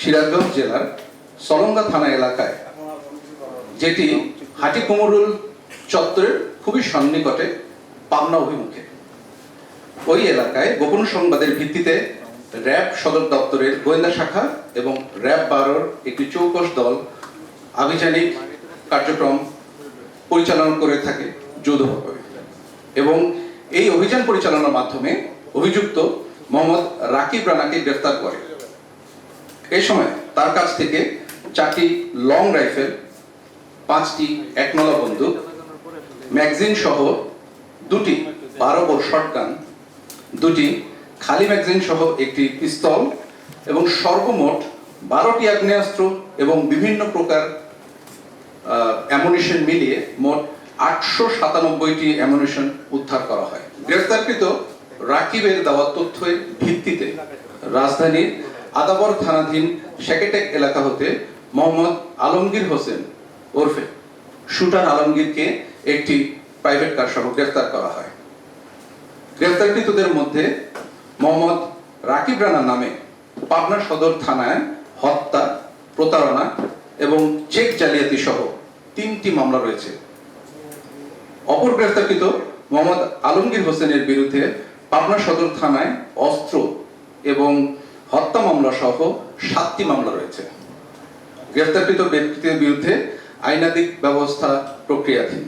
সিরাজগঞ্জ জেলার সলঙ্গা থানা এলাকায়, যেটি হাটিকুমরুল চত্বরের খুবই সন্নিকটে পাবনা অভিমুখে। ওই এলাকায় গোপন সংবাদের ভিত্তিতে র্যাব সদর দপ্তরের গোয়েন্দা শাখা এবং র্যাব 12 একটি চৌকস দল আভিযানিক কার্যক্রম পরিচালনা করে থাকে যৌথভাবে, এবং এই অভিযান পরিচালনার মাধ্যমে অভিযুক্ত মোহাম্মদ রাকিব রানাকে গ্রেফতার করে। এই সময় তার কাছ থেকে 4টি লং রাইফেল, 5টি একনলা বন্দুক, ম্যাগজিন সহ 2টি 12 বোর শটগান, 2টি খালি ম্যাগজিন সহ একটি পিস্তল এবং সর্বমোট 12টি আগ্নেয়াস্ত্র এবং বিভিন্ন প্রকার অ্যামুনিশন মিলিয়ে মোট 897টি অ্যামুনিশন উদ্ধার করা হয়। গ্রেফতারকৃত রাকিবের দেওয়া তথ্যের ভিত্তিতে রাজধানীর আদাবর থানাধীন শেকেটেক এলাকা হতে মোহাম্মদ আলমগীর হোসেন ওরফে শুটার আলমগীরকে একটি প্রাইভেট কার সহ গ্রেফতার করা হয়। গ্রেফতারকৃতদের মধ্যে মোহাম্মদ রাকিব রানা নামে পাবনা সদর থানায় হত্যা, প্রতারণা এবং চেক জালিয়াতি সহ 3টি মামলা রয়েছে। অপর গ্রেফতারকৃত মোহাম্মদ আলমগীর হোসেনের বিরুদ্ধে পাবনা সদর থানায় অস্ত্র এবং হত্যা মামলা সহ 7টি মামলা রয়েছে। গ্রেফতারকৃত ব্যক্তিদের বিরুদ্ধে আইনাধিক ব্যবস্থা প্রক্রিয়াধীন।